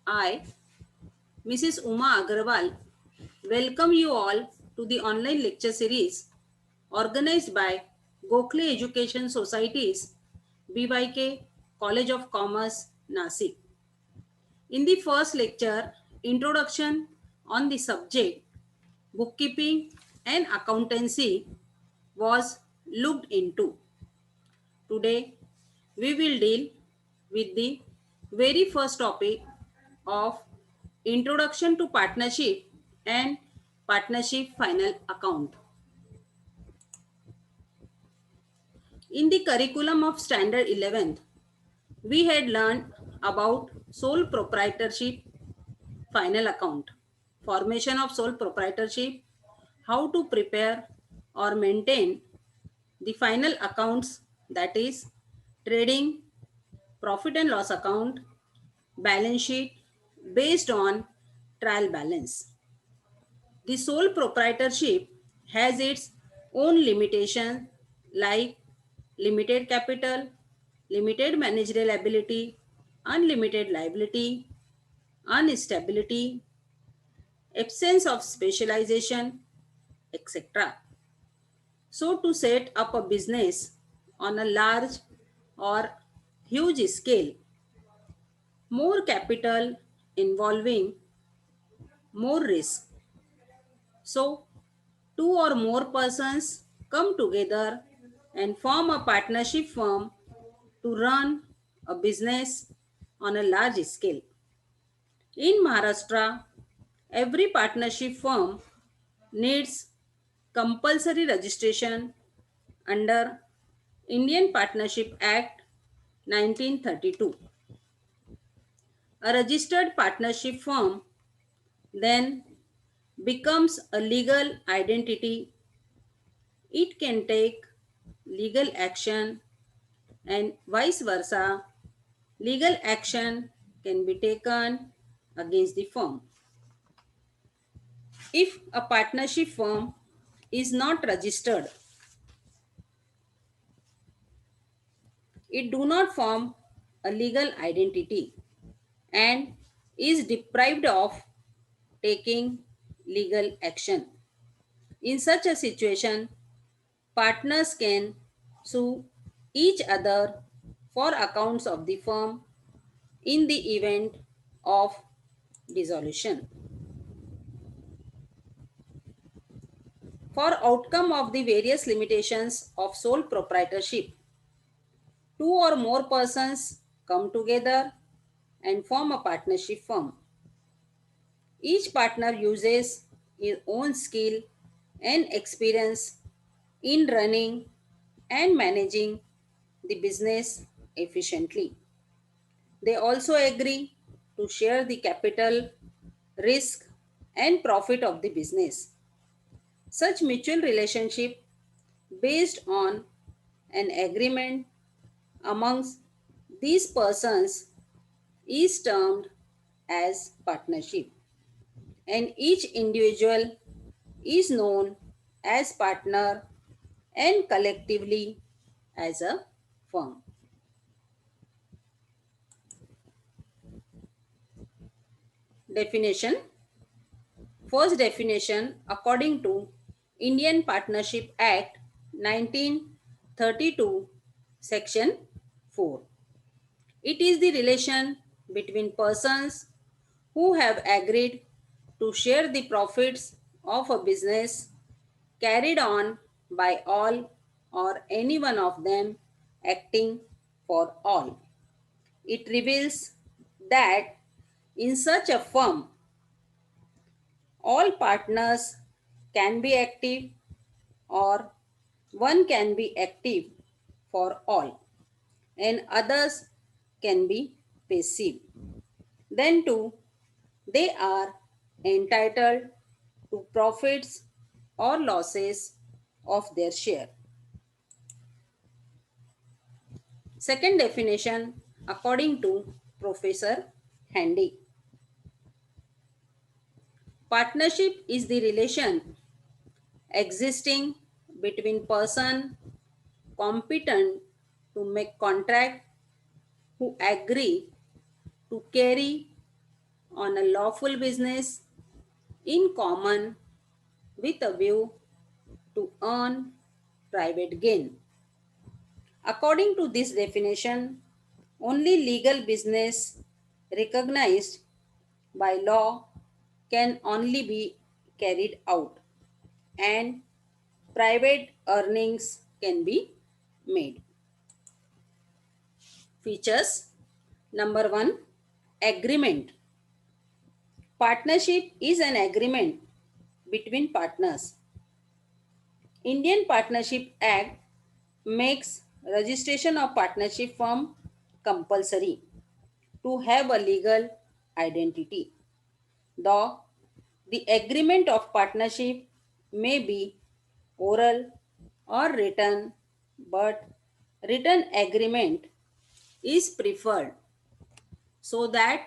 I, Mrs. Uma Agarwal, welcome you all to the online lecture series organized by Gokhale Education Societies, BYK College of Commerce, Nasik. In the first lecture, introduction on the subject bookkeeping and accountancy was looked into. Today, we will deal with the very first topic of Introduction to Partnership and Partnership Final Account. In the curriculum of Standard 11th, we had learned about sole proprietorship final account, formation of sole proprietorship, how to prepare or maintain the final accounts, that is trading, profit and loss account, balance sheet based on trial balance. The sole proprietorship has its own limitation like limited capital, limited managerial ability, unlimited liability, instability, absence of specialization, etc. So, to set up a business on a large or huge scale, more capital involving more risk. So, two or more persons come together and form a partnership firm to run a business on a large scale. In Maharashtra, every partnership firm needs compulsory registration under Indian Partnership Act 1932. A registered partnership firm then becomes a legal identity. It can take legal action and vice versa. Legal action can be taken against the firm. If a partnership firm is not registered, it do not form a legal identity and is deprived of taking legal action. In such a situation, partners can sue each other for accounts of the firm in the event of dissolution. For outcome of the various limitations of sole proprietorship, two or more persons come together and form a partnership firm. Each partner uses his own skill and experience in running and managing the business efficiently. They also agree to share the capital, risk, and profit of the business. Such mutual relationship based on an agreement amongst these persons is termed as partnership, and each individual is known as partner and collectively as a firm. Definition. First definition according to Indian Partnership Act 1932 section 4. It is the relation between persons who have agreed to share the profits of a business carried on by all or any one of them acting for all. It reveals that in such a firm, all partners can be active or one can be active for all and others can be passive. Then too, they are entitled to profits or losses of their share. Second definition according to Professor Handy. Partnership is the relation existing between person competent to make contract who agree to carry on a lawful business in common with a view to earn private gain. According to this definition, only legal business recognized by law can only be carried out and private earnings can be made. Features number 1, agreement. Partnership is an agreement between partners. Indian Partnership Act makes registration of partnership firm compulsory to have a legal identity. Though the agreement of partnership may be oral or written, but written agreement is preferred so that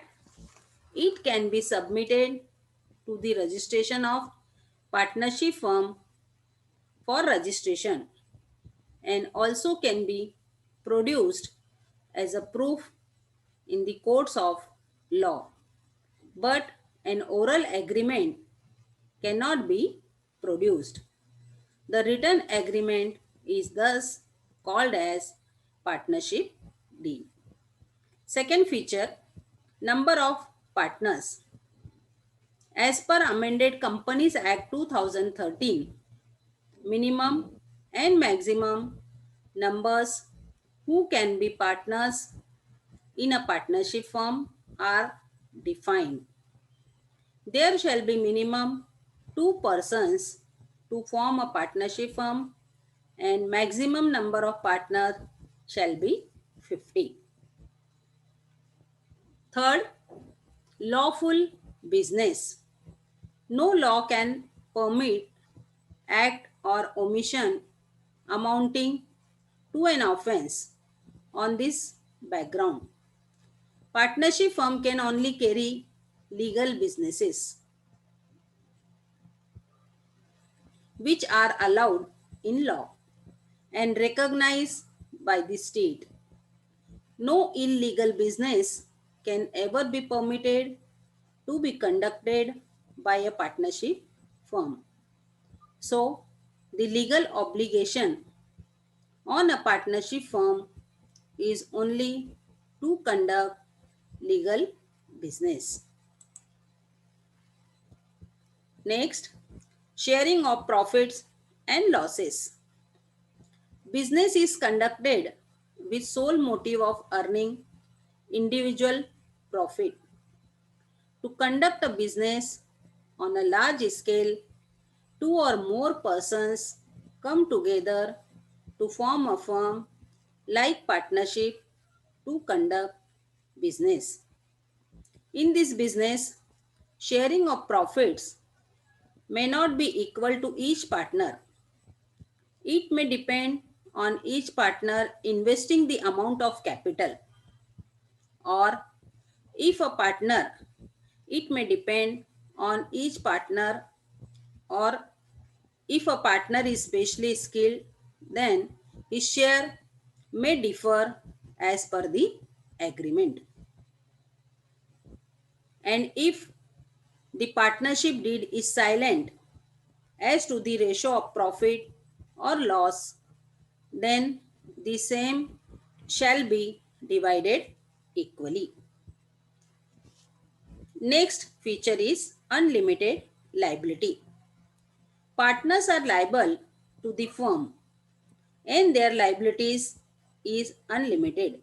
it can be submitted to the registration of partnership firm for registration and also can be produced as a proof in the courts of law. But an oral agreement cannot be produced. The written agreement is thus called as partnership deed. Second feature, number of partners. As per amended Companies Act 2013, minimum and maximum numbers who can be partners in a partnership firm are defined. There shall be minimum 2 persons to form a partnership firm and maximum number of partners shall be 50. Third, lawful business. No law can permit act or omission amounting to an offense on this background. Partnership firm can only carry legal businesses which are allowed in law and recognized by the state. No illegal business can ever be permitted to be conducted by a partnership firm. So, the legal obligation on a partnership firm is only to conduct legal business. Next, sharing of profits and losses. Business is conducted with sole motive of earning individual profit. To conduct a business on a large scale, two or more persons come together to form a firm like partnership to conduct business. In this business, sharing of profits may not be equal to each partner. It may depend on each partner investing the amount of capital, or if a partner, it may depend on each partner, or if a partner is specially skilled, then his share may differ as per the agreement. And if the partnership deed is silent as to the ratio of profit or loss, then the same shall be divided equally. Next feature is unlimited liability. Partners are liable to the firm and their liabilities is unlimited,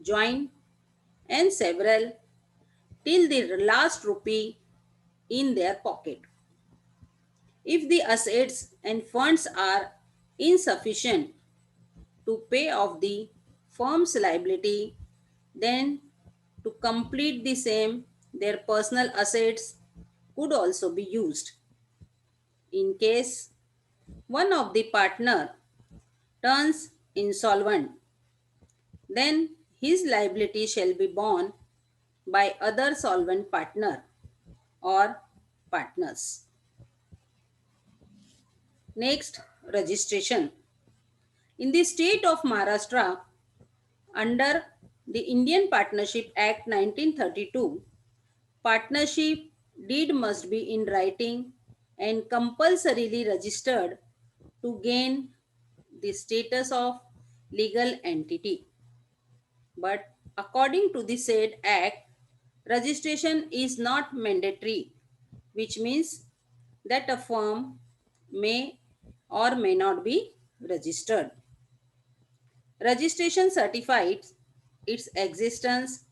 joint and several till the last rupee in their pocket. If the assets and funds are insufficient to pay off the firm's liability, then to complete the same, their personal assets could also be used. In case one of the partner turns insolvent, then his liability shall be borne by other solvent partner or partners. Next, registration. In the state of Maharashtra, under the Indian Partnership Act 1932, Partnership deed must be in writing and compulsorily registered to gain the status of legal entity. But according to the said act, registration is not mandatory, which means that a firm may or may not be registered. Registration certifies its existence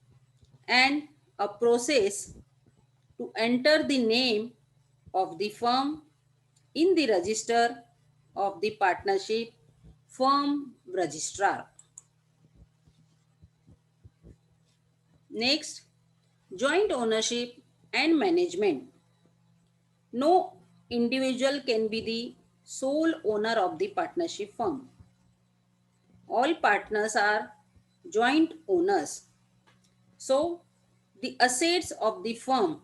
and a process to enter the name of the firm in the register of the partnership firm registrar. Next, joint ownership and management. No individual can be the sole owner of the partnership firm. All partners are joint owners. So, the assets of the firm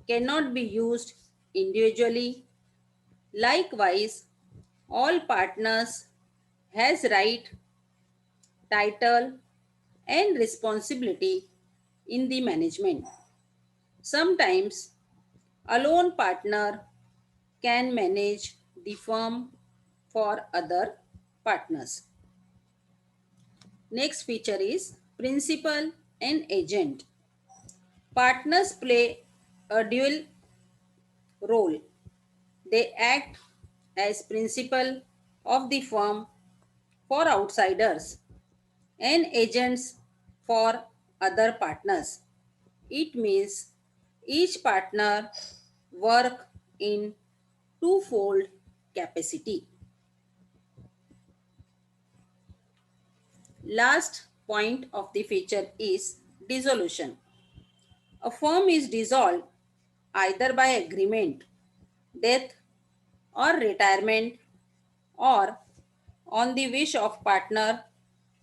cannot be used individually. Likewise, all partners has right, title and responsibility in the management. Sometimes a lone partner can manage the firm for other partners. Next feature is principal and agent. Partners play a dual role. They act as principal of the firm for outsiders and agents for other partners. It means each partner work in twofold capacity. Last point of the feature is dissolution. A firm is dissolved either by agreement, death or retirement, or on the wish of partner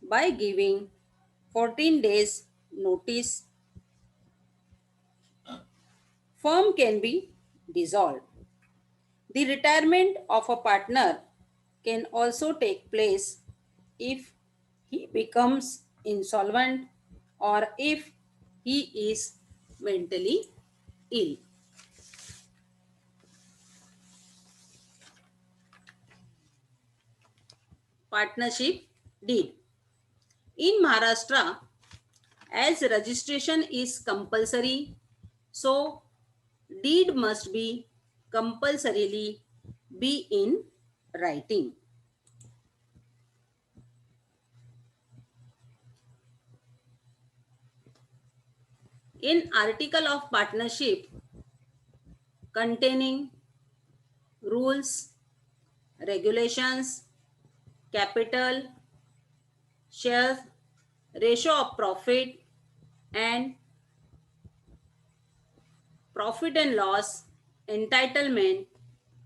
by giving 14 days notice. Firm can be dissolved. The retirement of a partner can also take place if he becomes insolvent or if he is mentally ill. Partnership deed. In Maharashtra, as registration is compulsory, so deed must be compulsorily be in writing. In article of partnership containing rules, regulations, capital, shares, ratio of profit and profit and loss, entitlement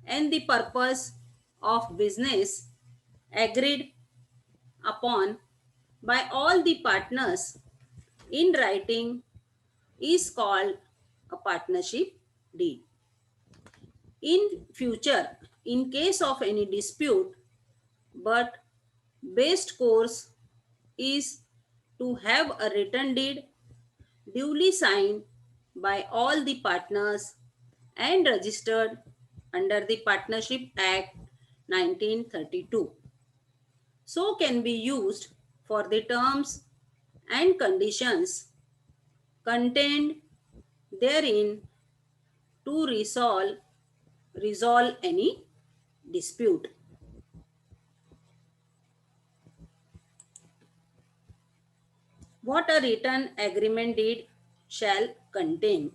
and the purpose of business agreed upon by all the partners in writing is called a partnership deed. In future, in case of any dispute, but best course is to have a written deed duly signed by all the partners and registered under the Partnership Act 1932. So can be used for the terms and conditions contained therein to resolve any dispute. What a written agreement deed shall contain.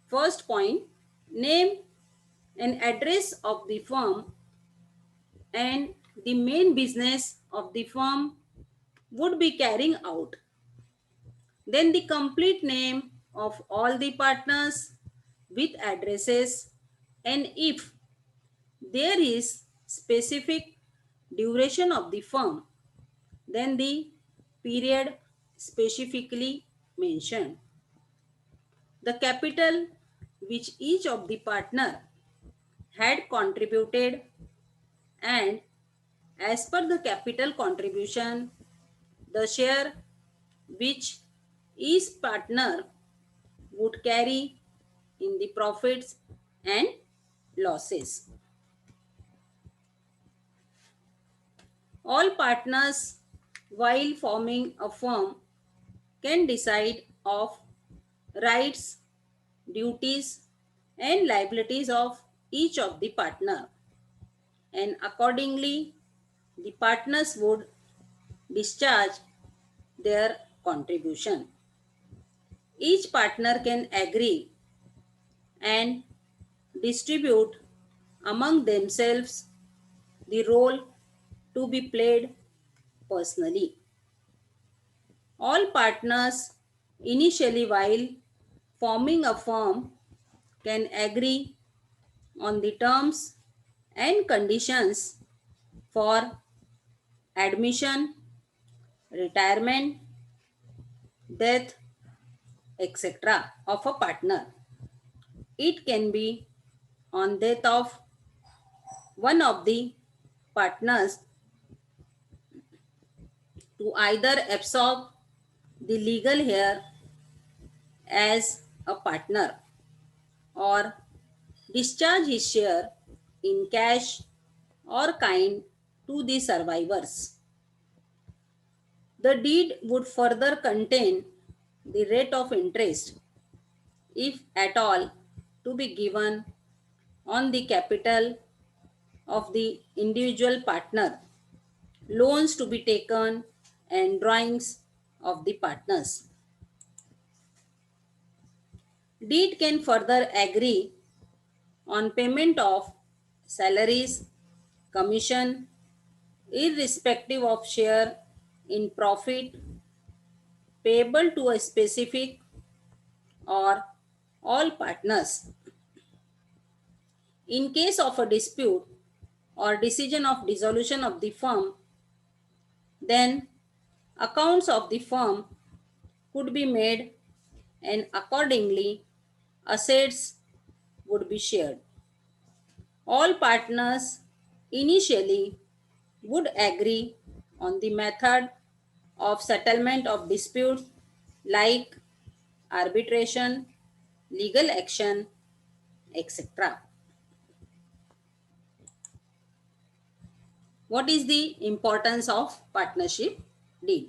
First point, name and address of the firm and the main business of the firm would be carrying out. Then the complete name of all the partners with addresses, and if there is specific duration of the firm, then the period specifically mentioned. The capital which each of the partner had contributed, and as per the capital contribution, the share which each partner would carry in the profits and losses. All partners, while forming a firm, can decide of rights, duties, and liabilities of each of the partner, and accordingly the partners would discharge their contribution. Each partner can agree and distribute among themselves the role to be played personally. All partners initially while forming a firm can agree on the terms and conditions for admission, retirement, death, etc. of a partner. It can be on death of one of the partners to either absorb the legal heir as a partner or discharge his share in cash or kind to the survivors. The deed would further contain the rate of interest, if at all, to be given on the capital of the individual partner, loans to be taken, and drawings of the partners. Deed can further agree on payment of salaries, commission, irrespective of share in profit payable to a specific or all partners. In case of a dispute or decision of dissolution of the firm, then accounts of the firm could be made and accordingly assets would be shared. All partners initially would agree on the method of settlement of disputes like arbitration, legal action, etc. What is the importance of partnership deed?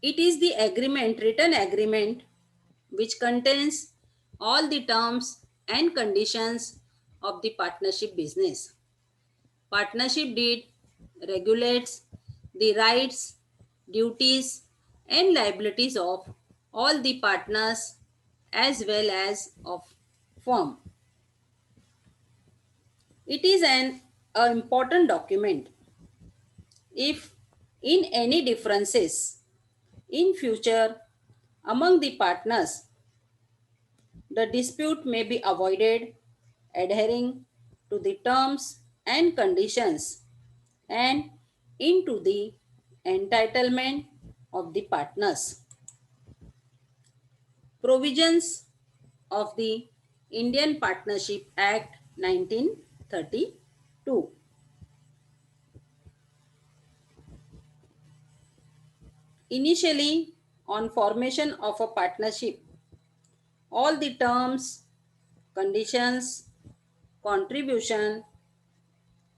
It is the agreement, written agreement, which contains all the terms and conditions of the partnership business. Partnership deed regulates the rights, duties, and liabilities of all the partners as well as of firm. It is an important document. If in any differences in future among the partners, the dispute may be avoided adhering to the terms and conditions and into the entitlement of the partners. Provisions of the Indian Partnership Act 1932. Initially, on formation of a partnership, all the terms, conditions, contribution,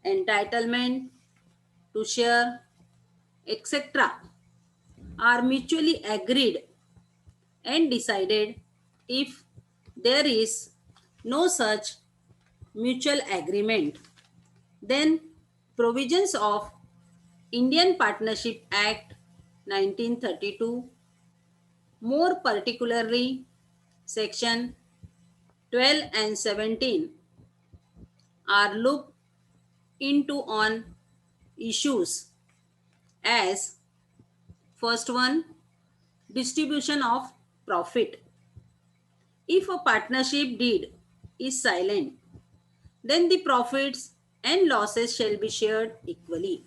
entitlement to share, etc., are mutually agreed and decided. If there is no such mutual agreement, then provisions of Indian Partnership Act 1932, more particularly section 12 and 17, are looked into on issues as: first one, distribution of profit. If a partnership deed is silent, then the profits and losses shall be shared equally.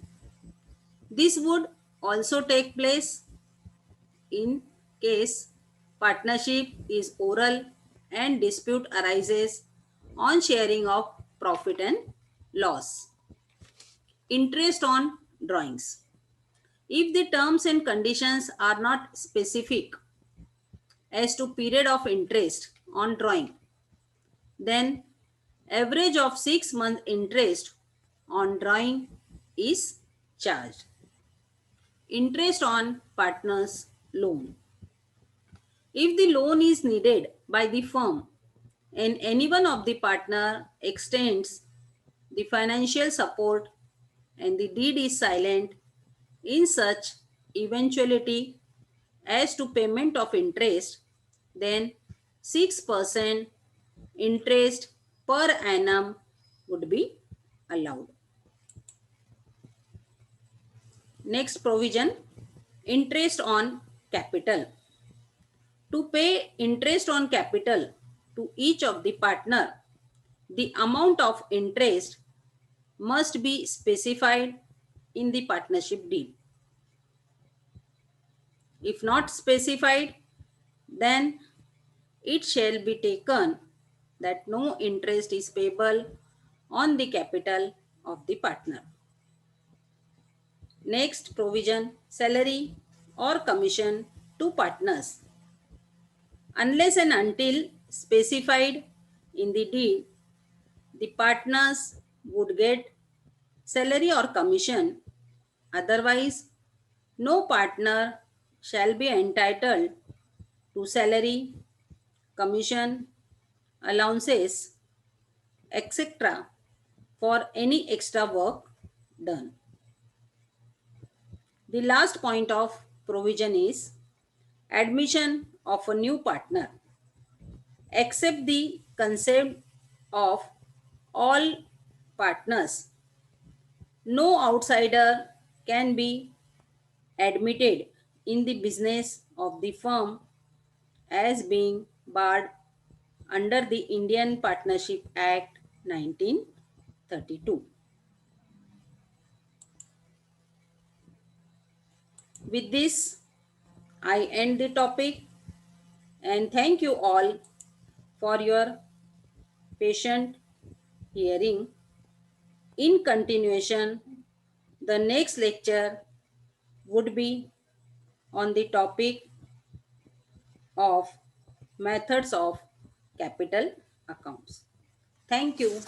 This would also take place in case partnership is oral and dispute arises on sharing of profit and loss. Interest on drawings. If the terms and conditions are not specific, as to period of interest on drawing. Then average of 6 month interest on drawing is charged. Interest on partner's loan. If the loan is needed by the firm and any one of the partner extends the financial support and the deed is silent in such eventuality as to payment of interest, then 6% interest per annum would be allowed. Next provision, interest on capital. To pay interest on capital to each of the partner, the amount of interest must be specified in the partnership deed. If not specified, then it shall be taken that no interest is payable on the capital of the partner. Next provision, salary or commission to partners. Unless and until specified in the deed, the partners would get salary or commission. Otherwise, no partner shall be entitled to salary, commission, allowances, etc. for any extra work done. The last point of provision is admission of a new partner. Accept the consent of all partners. No outsider can be admitted in the business of the firm as being barred under the Indian Partnership Act 1932. With this, I end the topic and thank you all for your patient hearing. In continuation, the next lecture would be on the topic of methods of capital accounts. Thank you.